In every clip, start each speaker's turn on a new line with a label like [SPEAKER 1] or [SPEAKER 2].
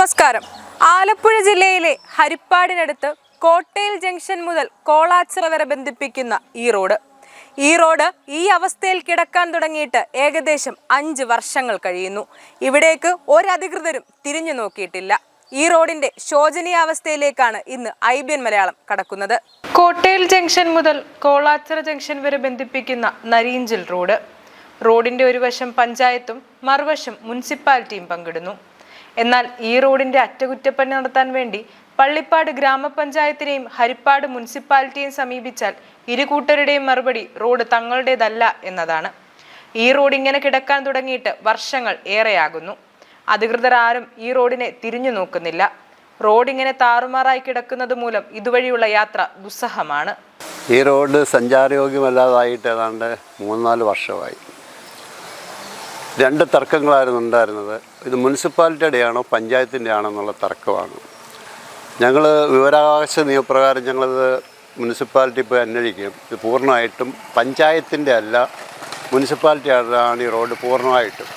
[SPEAKER 1] നമസ്കാരം. ആലപ്പുഴ ജില്ലയിലെ ഹരിപ്പാടിനടുത്ത് കോട്ടയിൽ ജംഗ്ഷൻ മുതൽ കോളാച്ചിറ വരെ ബന്ധിപ്പിക്കുന്ന ഈ റോഡ് ഈ അവസ്ഥയിൽ കിടക്കാൻ തുടങ്ങിയിട്ട് ഏകദേശം 5 വർഷങ്ങൾ കഴിയുന്നു. ഇവിടേക്ക് ഒരധികൃതരും തിരിഞ്ഞു നോക്കിയിട്ടില്ല. ഈ റോഡിന്റെ ശോചനീയാവസ്ഥയിലേക്കാണ് ഇന്ന് IBN മലയാളം കടക്കുന്നത്. കോട്ടയിൽ ജംഗ്ഷൻ മുതൽ കോളാച്ചിറ ജംഗ്ഷൻ വരെ ബന്ധിപ്പിക്കുന്ന നരീഞ്ചൽ റോഡിന്റെ ഒരു വശം പഞ്ചായത്തും മറുവശം മുനിസിപ്പാലിറ്റിയും പങ്കിടുന്നു. എന്നാൽ ഈ റോഡിന്റെ അറ്റകുറ്റപ്പണി നടത്താൻ വേണ്ടി പള്ളിപ്പാട് ഗ്രാമപഞ്ചായത്തിനെയും ഹരിപ്പാട് മുനിസിപ്പാലിറ്റിയെയും സമീപിച്ചാൽ ഇരു കൂട്ടരുടെയും മറുപടി റോഡ് തങ്ങളുടേതല്ല എന്നതാണ്. ഈ റോഡ് ഇങ്ങനെ കിടക്കാൻ തുടങ്ങിയിട്ട് വർഷങ്ങൾ ഏറെയാകുന്നു. അധികൃതർ ആരും ഈ റോഡിനെ തിരിഞ്ഞു നോക്കുന്നില്ല. റോഡ് ഇങ്ങനെ താറുമാറായി കിടക്കുന്നത് മൂലം ഇതുവഴിയുള്ള യാത്ര ദുസ്സഹമാണ്.
[SPEAKER 2] ഈ റോഡ് സഞ്ചാരയോഗ്യമല്ലാതായിട്ട് ഏതാണ്ട് 3-4 വർഷമായി. 2 തർക്കങ്ങളായിരുന്നു ഉണ്ടായിരുന്നത്. ഇത് മുനിസിപ്പാലിറ്റിയുടെ ആണോ പഞ്ചായത്തിൻ്റെ ആണോ എന്നുള്ള തർക്കമാണ്. ഞങ്ങൾ വിവരാവകാശ നിയമപ്രകാരം ഞങ്ങളത് മുനിസിപ്പാലിറ്റി പോയി അന്വേഷിക്കും. ഇത് പൂർണ്ണമായിട്ടും പഞ്ചായത്തിൻ്റെ അല്ല, മുനിസിപ്പാലിറ്റിയാണ് ഈ റോഡ് പൂർണ്ണമായിട്ടും.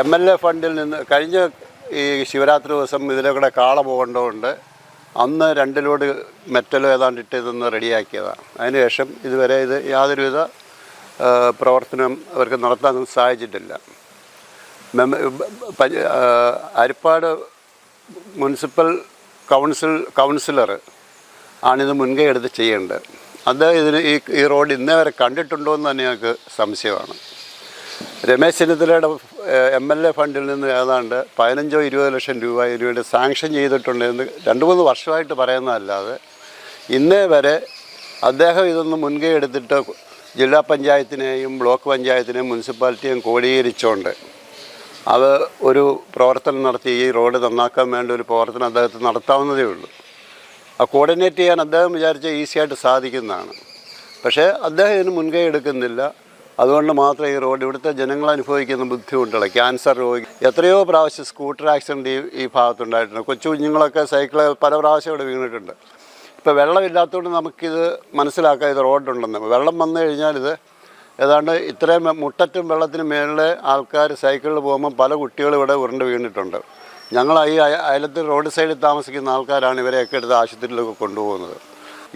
[SPEAKER 2] MLA ഫണ്ടിൽ നിന്ന് കഴിഞ്ഞ ഈ ശിവരാത്രി ദിവസം ഇതിലൂടെ കാള പോകേണ്ടതുകൊണ്ട് അന്ന് 2 ലോഡ് മെറ്റലോ ഏതാണ്ട് ഇട്ട് ഇതൊന്ന് റെഡിയാക്കിയതാണ്. അതിനുശേഷം ഇതുവരെ ഇത് യാതൊരുവിധ പ്രവർത്തനം അവർക്ക് നടത്താൻ സാധിച്ചിട്ടില്ല. ഹരിപ്പാട് മുനിസിപ്പൽ കൗൺസിലർ ആണിത് മുൻകൈ എടുത്ത് ചെയ്യേണ്ടത്. അത് ഈ റോഡ് ഇന്നേ വരെ കണ്ടിട്ടുണ്ടോ എന്ന് തന്നെ ഞങ്ങൾക്ക് സംശയമാണ്. രമേശ് ചെന്നിത്തലയുടെ MLA ഫണ്ടിൽ നിന്ന് ഏതാണ്ട് 15-20 ലക്ഷം രൂപയുടെ സാങ്ഷൻ ചെയ്തിട്ടുണ്ടെന്ന് 2-3 വർഷമായിട്ട് പറയുന്നതല്ലാതെ ഇന്നേ വരെ അദ്ദേഹം ഇതൊന്ന് മുൻകൈ എടുത്തിട്ട് ജില്ലാ പഞ്ചായത്തിനെയും ബ്ലോക്ക് പഞ്ചായത്തിനെയും മുനിസിപ്പാലിറ്റിയെയും കോടീകരിച്ചുകൊണ്ട് അത് ഒരു പ്രവർത്തനം നടത്തി ഈ റോഡ് നന്നാക്കാൻ വേണ്ട ഒരു പ്രവർത്തനം അദ്ദേഹത്തിന് നടത്താവുന്നതേ ഉള്ളൂ. ആ കോർഡിനേറ്റ് ചെയ്യാൻ അദ്ദേഹം വിചാരിച്ചാൽ ഈസിയായിട്ട് സാധിക്കുന്നതാണ്. പക്ഷേ അദ്ദേഹം ഇതിന് മുൻകൈ എടുക്കുന്നില്ല. അതുകൊണ്ട് മാത്രമേ ഈ റോഡ് ഇവിടുത്തെ ജനങ്ങൾ അനുഭവിക്കുന്ന ബുദ്ധിമുട്ടുകൾ, ക്യാൻസർ രോഗി എത്രയോ പ്രാവശ്യം സ്കൂട്ടർ ആക്സിഡൻറ്റ് ഈ ഭാഗത്തുണ്ടായിട്ടുണ്ട്. കൊച്ചു കുഞ്ഞുങ്ങളൊക്കെ സൈക്കിള് പല പ്രാവശ്യം ഇവിടെ വീണിട്ടുണ്ട്. ഇപ്പോൾ വെള്ളമില്ലാത്തതുകൊണ്ട് നമുക്കിത് മനസ്സിലാക്കാം ഇത് റോഡുണ്ടെന്ന്. വെള്ളം വന്നു കഴിഞ്ഞാൽ ഇത് ഏതാണ്ട് ഇത്രയും മുട്ടറ്റും വെള്ളത്തിന് മേളിലെ ആൾക്കാർ സൈക്കിളിൽ പോകുമ്പോൾ പല കുട്ടികളും ഇവിടെ ഉരുണ്ട് വീണിട്ടുണ്ട്. ഞങ്ങൾ ഈ അയലത്തിൽ റോഡ് സൈഡിൽ താമസിക്കുന്ന ആൾക്കാരാണ് ഇവരെയൊക്കെ എടുത്ത് ആശുപത്രിയിലൊക്കെ കൊണ്ടുപോകുന്നത്.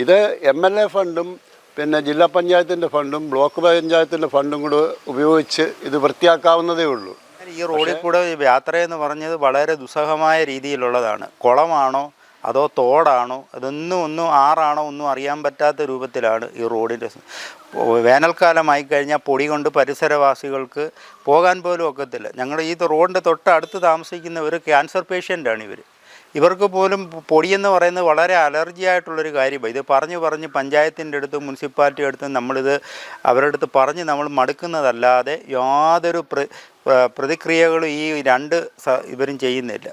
[SPEAKER 2] ഇത് MLA ഫണ്ടും പിന്നെ ജില്ലാ പഞ്ചായത്തിൻ്റെ ഫണ്ടും ബ്ലോക്ക് പഞ്ചായത്തിൻ്റെ ഫണ്ടും കൂടെ ഉപയോഗിച്ച് ഇത് വൃത്തിയാക്കാവുന്നതേ ഉള്ളൂ.
[SPEAKER 3] ഈ റോഡിൽ കൂടെ യാത്രയെന്ന് പറഞ്ഞത് വളരെ ദുസ്സഹമായ രീതിയിലുള്ളതാണ്. കുളമാണോ അതോ തോടാണോ ഒന്നും ആറാണോ ഒന്നും അറിയാൻ പറ്റാത്ത രൂപത്തിലാണ് ഈ റോഡിൻ്റെ. വേനൽക്കാലമായി കഴിഞ്ഞാൽ പൊടി കൊണ്ട് പരിസരവാസികൾക്ക് പോകാൻ പോലും ഒക്കത്തില്ല. ഞങ്ങളുടെ ഈ റോഡിൻ്റെ തൊട്ടടുത്ത് താമസിക്കുന്നവർ ക്യാൻസർ പേഷ്യൻ്റാണ്. ഇവർക്ക് പോലും പൊടിയെന്ന് പറയുന്നത് വളരെ അലർജി ആയിട്ടുള്ളൊരു കാര്യമാണ്. ഇത് പറഞ്ഞ് പഞ്ചായത്തിൻ്റെ അടുത്തും മുനിസിപ്പാലിറ്റി അടുത്തും നമ്മളിത് അവരുടെ അടുത്ത് പറഞ്ഞ് നമ്മൾ മടുക്കുന്നതല്ലാതെ യാതൊരു പ്രതിക്രിയകളും ഈ 2 ഇവരും ചെയ്യുന്നില്ല.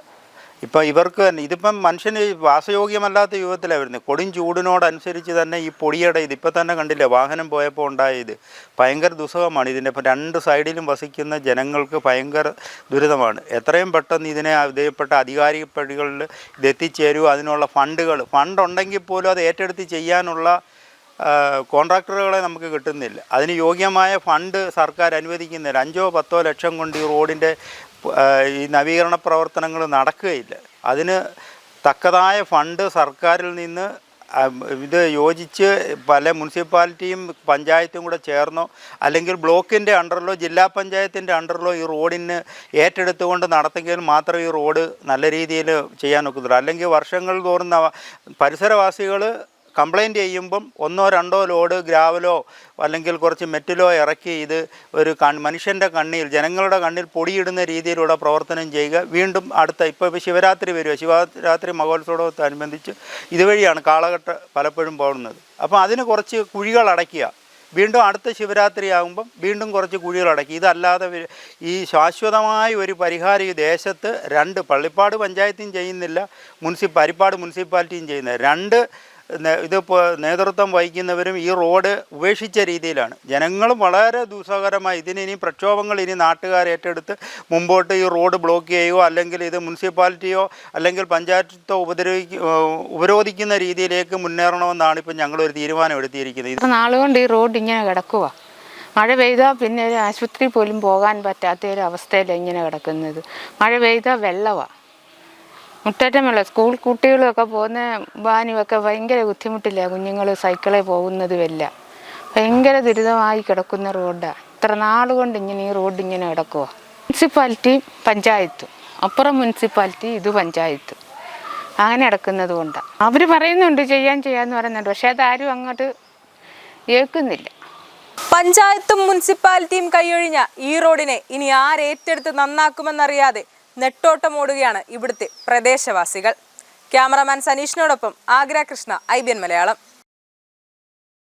[SPEAKER 3] ഇപ്പം ഇവർക്ക് തന്നെ ഇതിപ്പം മനുഷ്യന് വാസയോഗ്യമല്ലാത്ത രൂപത്തിലാണ് വരുന്നത്. കൊടും ചൂടിനോടനുസരിച്ച് തന്നെ ഈ പൊടിയുടെ ഇതിപ്പോൾ തന്നെ കണ്ടില്ലേ, വാഹനം പോയപ്പോൾ ഉണ്ടായത് ഭയങ്കര ദുസ്സഹമാണ്. ഇതിൻ്റെ ഇപ്പം 2 സൈഡിലും വസിക്കുന്ന ജനങ്ങൾക്ക് ഭയങ്കര ദുരിതമാണ്. എത്രയും പെട്ടെന്ന് ഇതിനെ വിധേയപ്പെട്ട അധികാരികളിൽ ഇതെത്തിച്ചേരുക. അതിനുള്ള ഫണ്ടുണ്ടെങ്കിൽ പോലും അത് ഏറ്റെടുത്ത് ചെയ്യാനുള്ള കോൺട്രാക്ടറുകളെ നമുക്ക് കിട്ടുന്നില്ല. അതിന് യോഗ്യമായ ഫണ്ട് സർക്കാർ അനുവദിക്കുന്നില്ല. 5-10 ലക്ഷം കൊണ്ട് ഈ റോഡിൻ്റെ ഈ നവീകരണ പ്രവർത്തനങ്ങൾ നടക്കുകയില്ല. അതിന് തക്കതായ ഫണ്ട് സർക്കാരിൽ നിന്ന് ഇത് യോജിച്ച് പല മുനിസിപ്പാലിറ്റിയും പഞ്ചായത്തും കൂടെ ചേർന്നോ അല്ലെങ്കിൽ ബ്ലോക്കിൻ്റെ അണ്ടറിലോ ജില്ലാ പഞ്ചായത്തിൻ്റെ അണ്ടറിലോ ഈ റോഡിന് ഏറ്റെടുത്തുകൊണ്ട് നടത്തെങ്കിൽ മാത്രമേ ഈ റോഡ് നല്ല രീതിയിൽ ചെയ്യാൻ ഒക്കത്തുള്ളൂ. അല്ലെങ്കിൽ വർഷങ്ങൾ തോറും പരിസരവാസികൾ കംപ്ലയിൻറ്റ് ചെയ്യുമ്പം 1-2 ലോഡ് ഗ്രാവലോ അല്ലെങ്കിൽ കുറച്ച് മെറ്റലോ ഇറക്കി ഇത് ഒരു മനുഷ്യൻ്റെ കണ്ണിൽ, ജനങ്ങളുടെ കണ്ണിൽ പൊടിയിടുന്ന രീതിയിലുള്ള പ്രവർത്തനം ചെയ്യുക. വീണ്ടും ഇപ്പോൾ ശിവരാത്രി വരിക, ശിവരാത്രി മഹോത്സവത്തോടനുബന്ധിച്ച് ഇതുവഴിയാണ് കാളകെട്ട് പലപ്പോഴും പോകുന്നത്. അപ്പോൾ അതിന് കുറച്ച് കുഴികൾ അടയ്ക്കുക. വീണ്ടും അടുത്ത ശിവരാത്രി ആകുമ്പം വീണ്ടും കുറച്ച് കുഴികളടക്കി. ഇതല്ലാതെ ഈ ശാശ്വതമായ ഒരു പരിഹാരം ഈ ദേശത്ത് 2 പള്ളിപ്പാട് പഞ്ചായത്തും ചെയ്യുന്നില്ല, ഹരിപ്പാട് മുനിസിപ്പാലിറ്റിയും ചെയ്യുന്നില്ല. 2 ഇതിപ്പോൾ നേതൃത്വം വഹിക്കുന്നവരും ഈ റോഡ് ഉപേക്ഷിച്ച രീതിയിലാണ്. ജനങ്ങളും വളരെ ദുസ്സഹകരമായി ഇനി പ്രക്ഷോഭങ്ങൾ നാട്ടുകാർ ഏറ്റെടുത്ത് മുമ്പോട്ട് ഈ റോഡ് ബ്ലോക്ക് ചെയ്യുകയോ അല്ലെങ്കിൽ ഇത് മുനിസിപ്പാലിറ്റിയോ അല്ലെങ്കിൽ പഞ്ചായത്തോ ഉപരോധിക്കുന്ന രീതിയിലേക്ക് മുന്നേറണമെന്നാണ് ഇപ്പം ഞങ്ങളൊരു തീരുമാനം എടുത്തിരിക്കുന്നത്.
[SPEAKER 4] നാളുകൊണ്ട് ഈ റോഡ് ഇങ്ങനെ കിടക്കുക. മഴ പെയ്താൽ പിന്നെ ഒരു ആശുപത്രി പോലും പോകാൻ പറ്റാത്ത ഒരു അവസ്ഥയിലാണ് ഇങ്ങനെ കിടക്കുന്നത്. മഴ പെയ്താൽ വെള്ളമാണ്, മുറ്റേറ്റം വെള്ളം. സ്കൂൾ കുട്ടികളൊക്കെ പോകുന്ന വാനുമൊക്കെ ഭയങ്കര ബുദ്ധിമുട്ടില്ല. കുഞ്ഞുങ്ങൾ സൈക്കിളിൽ പോകുന്നതുമല്ല, ഭയങ്കര ദുരിതമായി കിടക്കുന്ന റോഡാണ്. ഇത്ര നാളുകൊണ്ട് ഈ റോഡ് ഇങ്ങനെ കിടക്കുക. മുനിസിപ്പാലിറ്റി പഞ്ചായത്തും, അപ്പുറം മുനിസിപ്പാലിറ്റി, ഇത് പഞ്ചായത്തും, അങ്ങനെ കിടക്കുന്നത് കൊണ്ടാണ്. അവർ പറയുന്നുണ്ട് ചെയ്യാമെന്ന് പറയുന്നുണ്ട്, പക്ഷേ അതാരും അങ്ങോട്ട് കേൾക്കുന്നില്ല.
[SPEAKER 1] പഞ്ചായത്തും മുനിസിപ്പാലിറ്റിയും കൈയൊഴിഞ്ഞ ഈ റോഡിനെ ഇനി ആരേറ്റെടുത്ത് നന്നാക്കുമെന്നറിയാതെ നെട്ടോട്ടമോടുകയാണ് ഇവിടുത്തെ പ്രദേശവാസികൾ. ക്യാമറമാൻ സനീഷിനോടൊപ്പം ആഗ്ര കൃഷ്ണ, IBN മലയാളം.